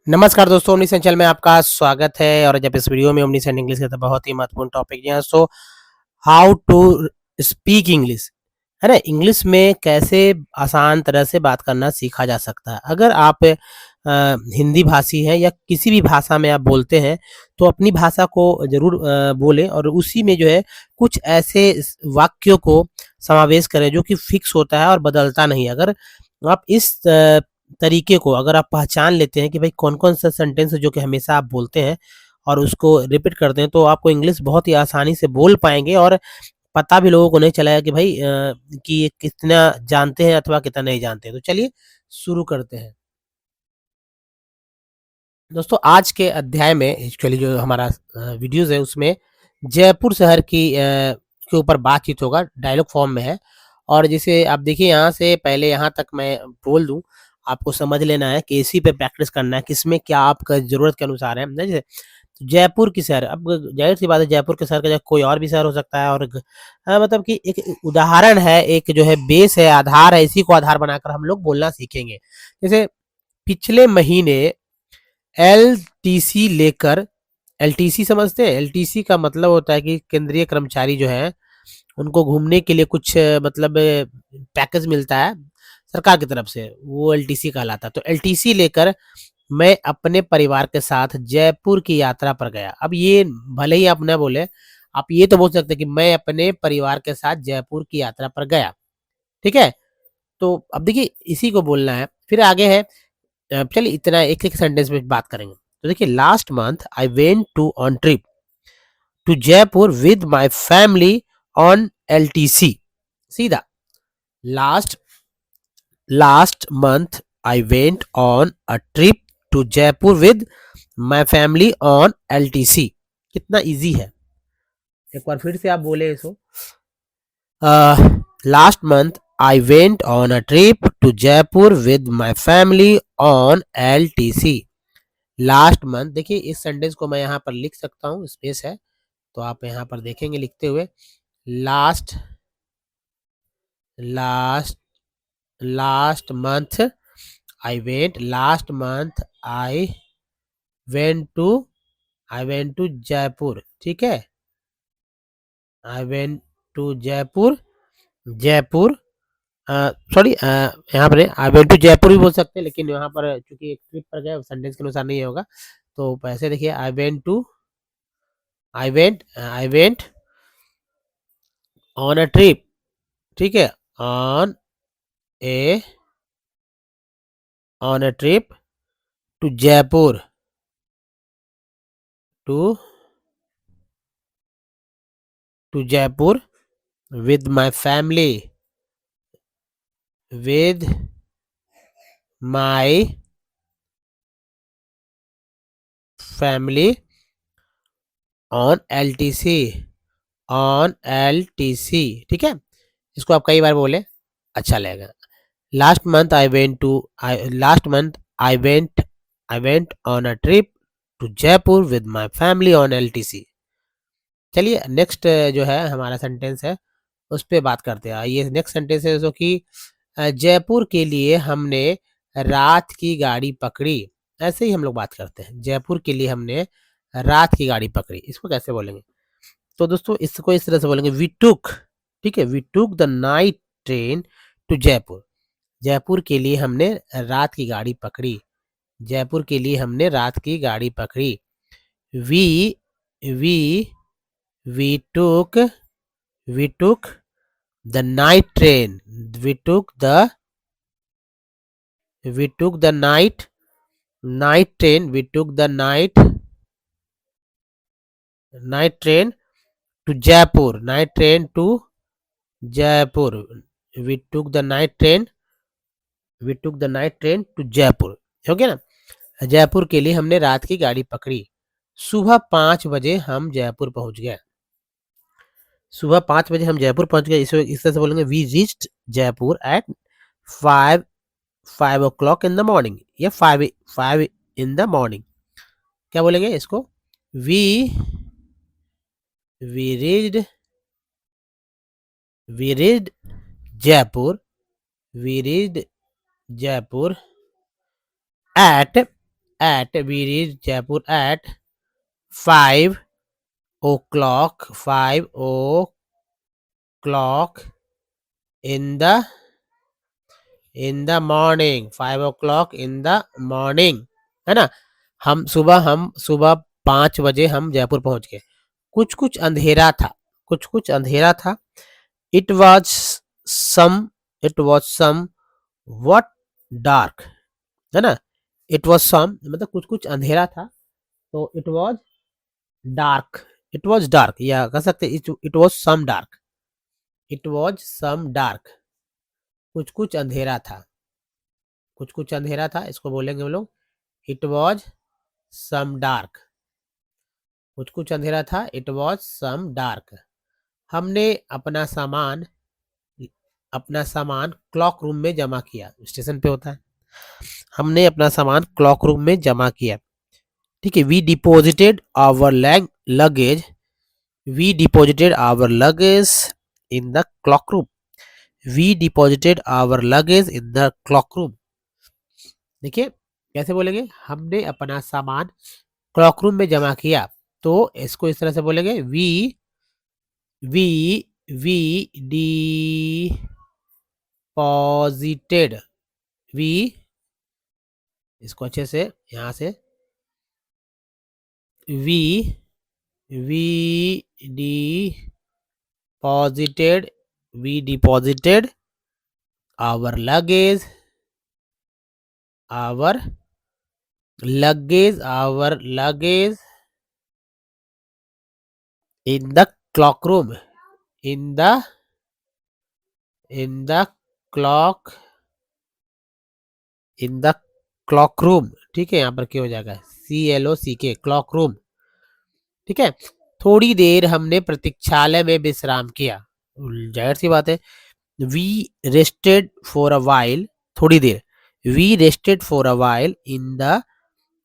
नमस्कार दोस्तों, omniscient channel में आपका स्वागत है। और जब इस वीडियो में ओमनीसेंट इंग्लिश का तो बहुत ही महत्वपूर्ण टॉपिक है। So how to speak English, है ना? इंग्लिश में कैसे आसान तरह से बात करना सीखा जा सकता है। अगर आप हिंदी भाषी हैं या किसी भी भाषा में आप बोलते हैं, तो अपनी भाषा को ज़रूर बोलें और उसी में जो है कुछ ऐसे वाक्यों को समावेश करें जो कि फिक्स होता है और बदलता नहीं है। अगर आप इस तरीके को अगर आप पहचान लेते हैं कि भाई कौन-कौन सा सेंटेंस है जो कि हमेशा आप बोलते हैं और उसको रिपीट करते हैं, तो आपको इंग्लिश बहुत ही आसानी से बोल पाएँगे और पता भी लोगों को नहीं चलेगा कि भाई कि ये कितना जानते हैं अथवा कितना नहीं जानते हैं। तो चलिए शुरू करते हैं। दोस्तों, आज के अध्याय में एक्चुअली जो हमारा वीडियोज़ है उसमें जयपुर शहर के ऊपर बातचीत होगा, डायलॉग फॉर्म में है। और जैसे आप देखिए, यहाँ से पहले यहाँ तक मैं बोल दूँ, आपको समझ लेना है कि इसी पे प्रैक्टिस करना है, किसमें क्या आपका ज़रूरत के अनुसार है। जैसे जयपुर की शहर, अब ज़ाहिर-सी बात है जयपुर के शहर का जगह कोई और भी शहर हो सकता है। और मतलब कि एक उदाहरण है, एक जो है बेस है, आधार है, इसी को आधार बनाकर हम लोग बोलना सीखेंगे। जैसे पिछले महीने एलटीसी लेकर, एलटीसी समझते हैं? एलटीसी का मतलब होता है कि केंद्रीय कर्मचारी जो हैं, उनको घूमने के लिए कुछ मतलब पैकेज मिलता है सरकार की तरफ से, वो एलटीसी कहलाता है। तो एलटीसी लेकर मैं अपने परिवार के साथ जयपुर की यात्रा पर गया। अब ये भले ही आप ना बोले, आप ये तो बोल सकते हैं कि मैं अपने परिवार के साथ जयपुर की यात्रा पर गया, ठीक है? तो अब देखिए इसी को बोलना है। फिर आगे है, चलिए इतना एक-एक सेंटेंस में बात करेंगे। तो देखिए, last month I went to on trip to Jaipur with my family on LTC. सीधा last last month I went on a trip to Jaipur with my family on LTC. कितना इजी है। एक बार फिर से आप बोले इसको। Last month I went on a trip to Jaipur with my family on LTC. Last month, देखिए इस सेंटेंस को मैं यहाँ पर लिख सकता हूँ, स्पेस है तो आप यहाँ पर देखेंगे लिखते हुए। Last last last month I went, last month went to I went to Jaipur, ठीक है? I went to Jaipur, Jaipur, sorry, यहाँ पर आई वेंट टू जयपुर भी बोल सकते हैं, लेकिन यहाँ पर चूंकि एक ट्रिप पर गए सेंटेंस के अनुसार नहीं होगा, तो ऐसे देखिए, I went on a trip, ठीक है? On a on a trip to Jaipur, to to Jaipur with my family, with my family on LTC, on LTC, ठीक है? इसको आप कई बार बोले, अच्छा लगेगा। Last month I went to I last month I went on a trip to Jaipur with my family on LTC. चलिए नेक्स्ट जो है हमारा सेंटेंस है, उस पे बात करते हैं। ये नेक्स्ट सेंटेंस है जो कि जयपुर के लिए हमने रात की गाड़ी पकड़ी। ऐसे ही हम लोग बात करते हैं, जयपुर के लिए हमने रात की गाड़ी पकड़ी। इसको कैसे बोलेंगे? तो दोस्तों इसको इस तरह से बोलेंगे, वी टुक, ठीक है? We took the night train to Jaipur. Jaipur के लिए हमने रात की गाड़ी पकड़ी। जयपुर के लिए हमने रात की गाड़ी पकड़ी। We we we took we took the night train, we took the we took the night train, we took the night train to Jaipur, night train to Jaipur, we took the night train we took the night train to Jaipur. हो गया ना? जयपुर के लिए हमने रात की गाड़ी पकड़ी। सुबह 5 बजे हम जयपुर पहुंच गए। सुबह 5 बजे हम जयपुर पहुंच गए। इस तरह से बोलेंगे, we reached Jaipur at 5 o'clock in the morning, या 5 इन द मॉर्निंग। क्या बोलेंगे इसको? We we reached we reached we reached Jaipur at we reached Jaipur at 5 o'clock, 5 o'clock in the morning, 5 o'clock in the morning, है ना। हम सुबह 5 बजे हम जयपुर पहुंच गए। कुछ कुछ अंधेरा था, कुछ कुछ अंधेरा था। It was some it was some what dark, है ना। इट वॉज सम मतलब कुछ कुछ अंधेरा था, तो डार्क इट वॉज डार्क, या कह सकते it was some dark, it was some dark, कुछ कुछ अंधेरा था, कुछ कुछ अंधेरा था, इसको बोलेंगे हम लोग इट वॉज सम डार्क, कुछ कुछ अंधेरा था, इट वॉज सम डार्क। हमने अपना सामान क्लॉक रूम में जमा किया, स्टेशन पे होता है। हमने अपना सामान क्लॉक रूम में जमा किया, ठीक है। We deposited our luggage, we deposited our luggage in the clock room, we deposited our luggage in the clock room. देखिए कैसे बोलेंगे, हमने अपना सामान क्लॉक रूम में जमा किया, तो इसको इस तरह से बोलेंगे वी वी डिपॉजिटेड, वी, इसको अच्छे से यहाँ से we we deposited we deposited our our luggage in the clock room, in the clock in the clock room, ठीक है। यहाँ पर क्या हो जाएगा, CLOCK, क्लॉक रूम, ठीक है। थोड़ी देर हमने प्रतीक्षालय में विश्राम किया, जाहिर सी बात है। We rested for a while, थोड़ी देर, we rested for a while in the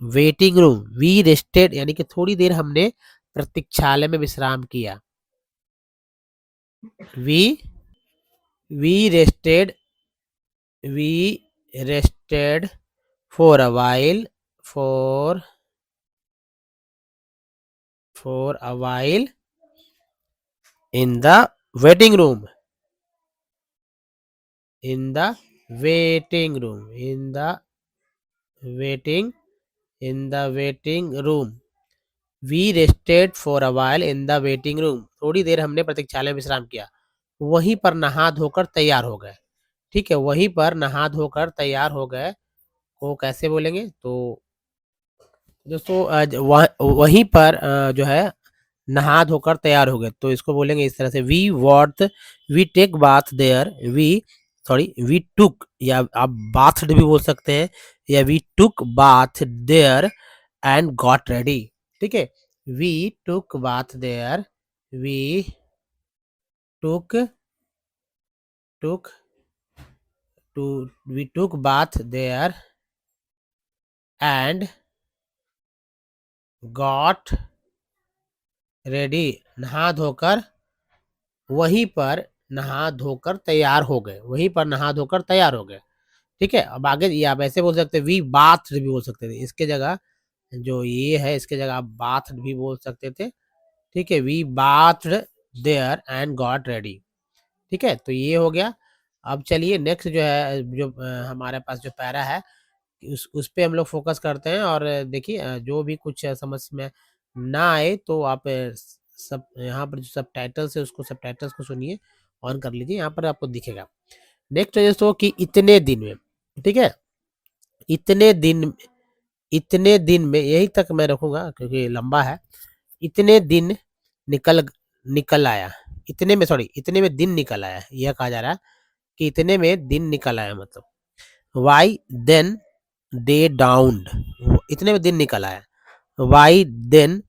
waiting room, we rested यानी कि थोड़ी देर हमने प्रतीक्षालय में विश्राम किया। We we rested we rested for a while for a while in the waiting room, in the waiting room, in the waiting room, we rested for a while in the waiting room, थोड़ी देर हमने प्रतीक्षालय में विश्राम किया। वहीं पर नहा धोकर तैयार हो गए, ठीक है। वहीं पर नहा धोकर तैयार हो गए को कैसे बोलेंगे, तो दोस्तों वहीं पर जो है नहा धोकर तैयार हो गए, तो इसको बोलेंगे इस तरह से we take bath there, we took, या आप बाथड भी बोल सकते हैं, या we took bath there and got ready, ठीक है। We took bath there, we took took to we took bath there and got ready, नहा धोकर वहीं पर नहा धोकर तैयार हो गए, वहीं पर नहा धोकर तैयार हो गए, ठीक है। अब आगे ये आप ऐसे बोल सकते हैं, वी बाथ भी बोल सकते थे, इसके जगह जो ये है इसके जगह आप बाथ भी बोल सकते थे, ठीक है। We bathed there and got ready, ठीक है। तो ये हो गया। अब चलिए नेक्स्ट जो है, जो हमारे पास जो पैरा है उस पे हम लोग फोकस करते हैं, और देखिए जो भी कुछ समझ में ना आए तो आप सब यहाँ पर जो सब टाइटल्स है उसको, सब टाइटल्स को सुनिए, ऑन कर लीजिए, यहाँ पर आपको दिखेगा। नेक्स्ट है दोस्तों कि इतने दिन में, ठीक है। इतने दिन इतने दिन में, यही तक मैं रखूंगा क्योंकि लंबा है। इतने दिन निकल निकल आया, इतने में दिन निकल आया, यह कहा जा रहा है कि इतने में दिन निकल आया, मतलब वाई देन डे डाउन, इतने में दिन निकल आया। By then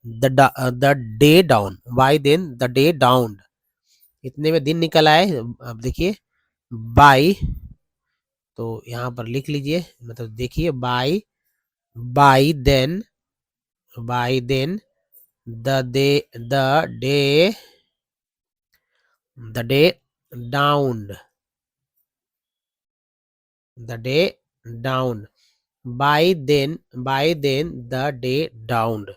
the day dawn, by then the day dawn, इतने में दिन निकल आए। अब देखिए बाई, तो यहाँ पर लिख लीजिए, मतलब देखिए by by then the day dawn, the day dawn, by then the day dawned.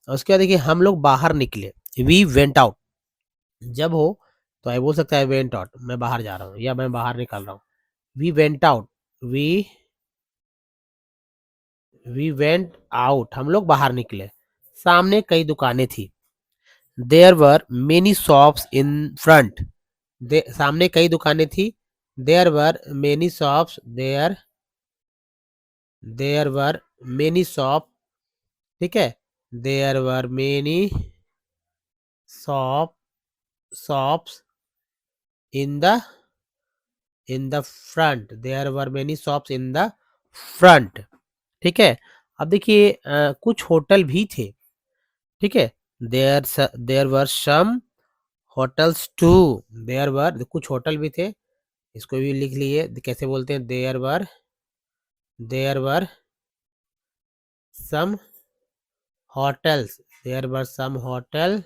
उसके बाद देखिए हम लोग बाहर निकले, वी वेंट आउट। जब हो तो आई बोल सकता है वेंट आउट, मैं बाहर जा रहा हूँ या मैं बाहर निकल रहा हूँ। We went out, we we went out, हम लोग बाहर निकले। सामने कई दुकानें थी। There were many shops in front. सामने कई दुकानें थी। There were many shops, there were many shop, ठीक है। There were many shop shops in the front, there were many shops in the front, ठीक है। अब देखिए कुछ होटल भी थे, ठीक है। There were some hotels too, there were कुछ होटल भी थे। इसको भी लिख लिए कैसे बोलते हैं, there were some hotels, there were some hotel,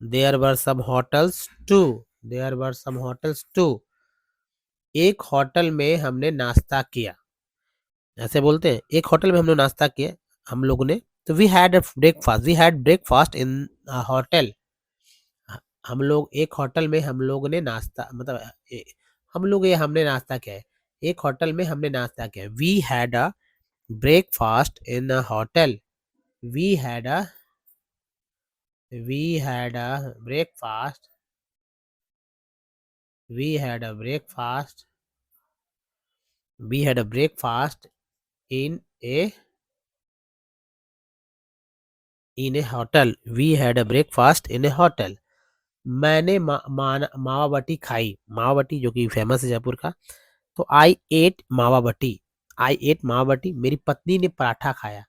there were some hotels too, there were some hotels too. एक होटल में हमने नाश्ता किया, ऐसे बोलते हैं एक होटल में हमने नाश्ता किया हम लोगों ने। तो we had breakfast in hotel. हम लोग एक होटल में हम लोग ने नाश्ता मतलब हम लोग ये हमने नाश्ता किया है। एक होटल में हमने नाश्ता किया, we had a breakfast in a hotel. We had a we had a breakfast we had a breakfast we had a breakfast in a hotel. We had a breakfast in a hotel. मैंने मावा बाटी खाई, मावा बाटी जो कि famous है जयपुर का। तो आई eight मावा बाटी, आई एट मावा बाटी। मेरी पत्नी ने पराठा खाया,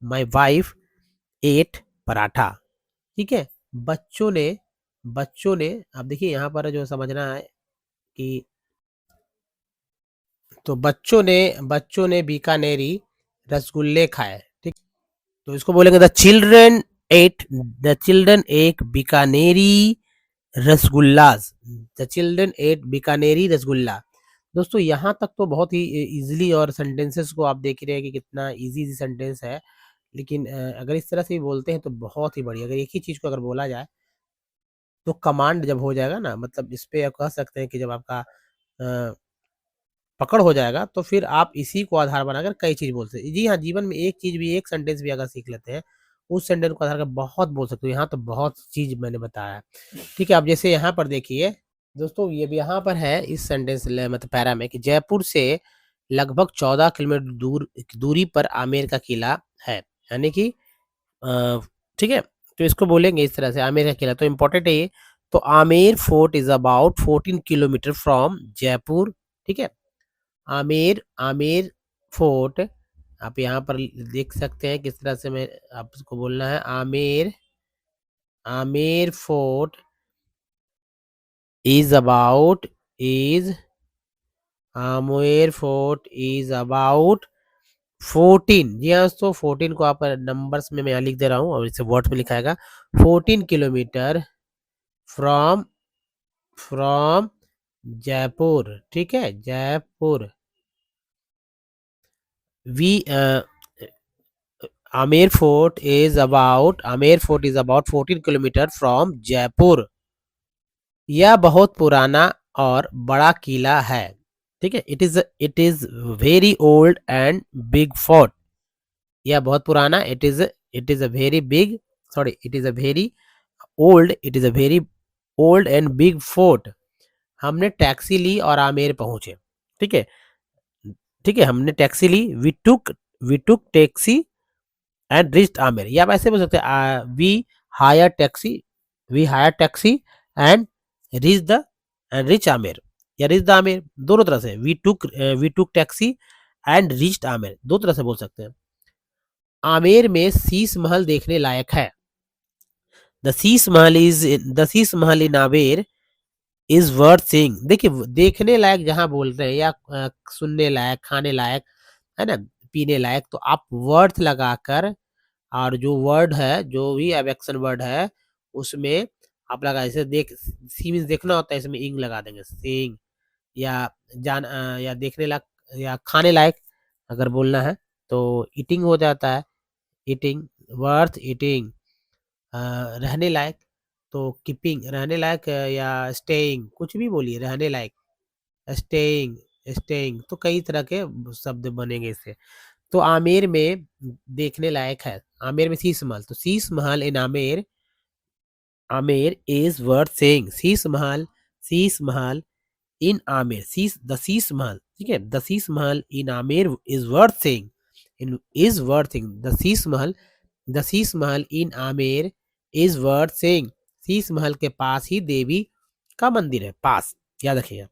माई वाइफ एट पराठा, ठीक है। बच्चों ने बच्चों ने अब देखिए यहाँ पर जो समझना है कि तो बच्चों ने बीकानेरी रसगुल्ले खाए, ठीक। तो इसको बोलेंगे the children ate Bikaneri rasgullas, the children ate Bikaneri rasgulla. दोस्तों यहाँ तक तो बहुत ही इजीली, और सेंटेंसेस को आप देख रहे हैं कि कितना इजी सेंटेंस है। लेकिन अगर इस तरह से भी बोलते हैं तो बहुत ही बढ़िया। अगर एक ही चीज़ को अगर बोला जाए तो कमांड जब हो जाएगा ना, मतलब इस पे आप कह सकते हैं कि जब आपका पकड़ हो जाएगा तो फिर आप इसी को आधार बनाकर कई चीज़ बोल सकते हैं। जी हाँ, जीवन में एक चीज़ भी, एक सेंटेंस भी अगर सीख लेते हैं, उस सेंटेंस को आधार कर बहुत बोल सकते हो। यहाँ तो बहुत चीज़ मैंने बताया है, ठीक है। अब जैसे यहाँ पर देखिए दोस्तों, ये भी यहाँ पर है इस सेंटेंस मतलब पैरा में कि जयपुर से लगभग 14 किलोमीटर दूरी पर आमेर का किला है, यानी कि अ, ठीक है। तो इसको बोलेंगे इस तरह से, आमेर का किला तो इम्पोर्टेंट है ये। तो Amer fort is about 14 kilometre from Jaipur, ठीक है। आमेर आमेर फोर्ट, आप यहाँ पर देख सकते हैं किस तरह से मैं आपको बोलना है। Amer Amer fort is about is Amer fort is about 14, जी हाँ। तो 14 को आप नंबर्स में मैं यहाँ लिख दे रहा हूँ और इसे वर्ड्स में लिखाएगा। 14 किलोमीटर फ्रॉम फ्रॉम जयपुर, ठीक है, Jaipur. We Amer fort is about 14 kilometre from Jaipur. यह बहुत पुराना और बड़ा किला है, ठीक है। It is very old and big fort. यह बहुत पुराना, it is a very big, sorry, it is a very old and big fort. हमने टैक्सी ली और आमेर पहुंचे, ठीक है, ठीक है। हमने टैक्सी ली, we took taxi and reached Amer. या आप ऐसे बोल सकते हैं hire taxi we hire taxi and reach the reach Amer, या रिच द आमेर, दोनों तरह से। We took taxi and reached Amer, दो तरह से बोल सकते हैं। आमेर में शीश महल देखने लायक है। The Sheesh Mahal in Amer is worth seeing. देखिए देखने लायक जहां बोल रहे हैं या सुनने लायक, खाने लायक, है ना, पीने लायक, तो आप वर्थ लगाकर, और जो वर्ड है, जो भी अब एक्शन वर्ड है उसमें आप लगा, जैसे सी मीन्स देखना होता है, इसमें इंग लगा देंगे, सीइंग। या या देखने लायक या खाने लायक, अगर बोलना है तो ईटिंग हो जाता है, ईटिंग, वर्थ ईटिंग। रहने लायक तो कीपिंग, रहने लायक या स्टेइंग, कुछ भी बोलिए, रहने लायक, स्टेइंग, स्टेइंग, तो कई तरह के शब्द बनेंगे इससे। तो आमेर में देखने लायक है, आमेर में शीश महल, तो Sheesh Mahal in Amer, Amer is worth seeing, Sheesh Mahal in Amer, शीश, द शीश महल, ठीक है, the Sheesh Mahal in Amer is worth seeing, in is worth seeing, the Sheesh Mahal, the Sheesh Mahal in Amer is worth seeing, Sheesh Mahal के पास ही देवी का मंदिर है, पास, याद रखिएगा।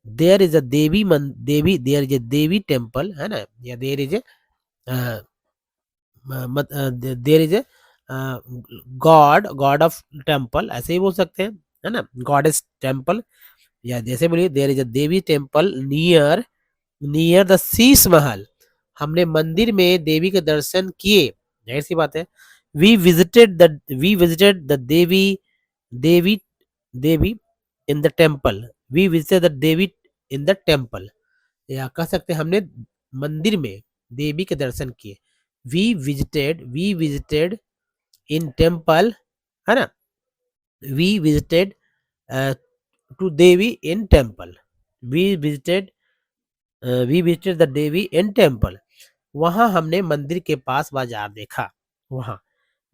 There is a devi, there is a devi temple, है ना, या there is a there is a god of temple, ऐसे ही बोल सकते हैं, है ना, गॉड इज टेम्पल, या जैसे बोलिए there is a devi temple near, near the Sheesh Mahal, हमने मंदिर में देवी के दर्शन किए, जाहिर सी बात है। We visited the devi, devi, devi in the temple, we visited the devi in the temple, या कह सकते हैं हमने मंदिर में देवी के दर्शन किए, वी विजिटेड इन टेम्पल, है ना, we visited to devi in temple, we visited we visited the devi in temple, वहां हमने मंदिर के पास बाजार देखा, वहां,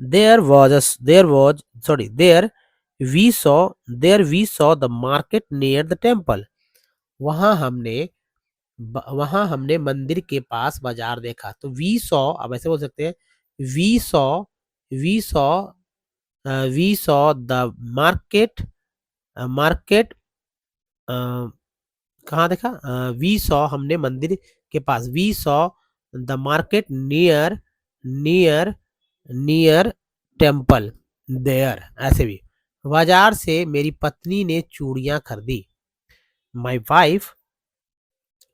there was sorry there we saw the market near the temple, वहां हमने वहां हमने मंदिर के पास बाजार देखा, तो वी सॉ, अब ऐसे बोल सकते हैं, we saw we saw we saw the market, market कहाँ देखा, वी सॉ हमने मंदिर के पास, we saw the market near, near, near temple, there, ऐसे भी, बाजार से मेरी पत्नी ने चूड़ियां खरीदी, माई वाइफ,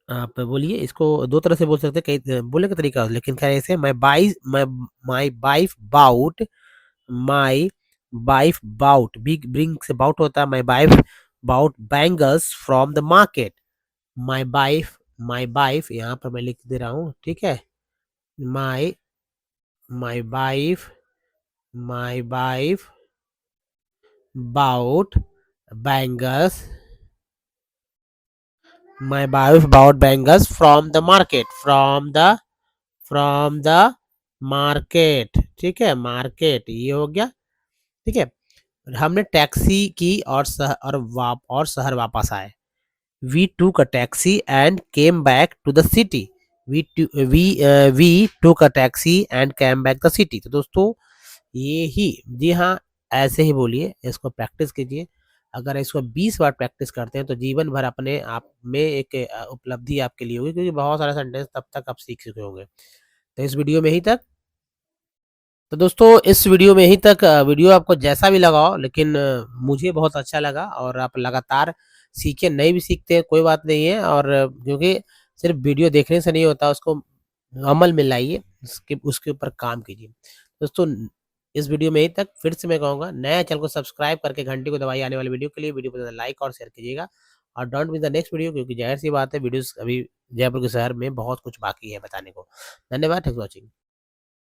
आप बोलिए इसको दो तरह से बोल सकते हैं, कई बोलने का तरीका है, लेकिन खैर ऐसे, my wife bought, my wife bought, big bring से बाउट होता है, my wife bought bangles from the market, my wife यहाँ पर मैं लिख दे रहा हूँ, ठीक है, my my wife my wife bought bangles, my wife bought bangles from the market, from the market, ठीक है, मार्केट ये हो गया, ठीक है। हमने टैक्सी की और शहर वापस आए, we took a taxi and came back to the city, we took a taxi and came back the city, तो दोस्तों ये ही, जी हाँ, ऐसे ही बोलिए, इसको प्रैक्टिस कीजिए, अगर इसको 20 बार प्रैक्टिस करते हैं तो जीवन भर अपने आप में एक उपलब्धि आपके लिए होगी, क्योंकि बहुत सारे सेंटेंस तब तक आप सीख चुके होंगे। तो इस वीडियो में ही तक, तो दोस्तों इस वीडियो में ही तक, वीडियो आपको जैसा भी लगा हो, लेकिन मुझे बहुत अच्छा लगा, और आप लगातार सीखें, नहीं भी सीखते हैं कोई बात नहीं है, और क्योंकि सिर्फ वीडियो देखने से नहीं होता, उसको अमल में लाइए, उसके उसके ऊपर काम कीजिए। दोस्तों इस वीडियो में ही तक, फिर से मैं कहूँगा, नया चैनल को सब्सक्राइब करके घंटी को दबाइए आने वाली वीडियो के लिए, वीडियो को लाइक और शेयर कीजिएगा, और don't miss the next video, क्योंकि जाहिर सी बात है वीडियोस अभी जयपुर के शहर में बहुत कुछ बाकी है बताने को। धन्यवाद, थैंक्स फॉर वॉचिंग।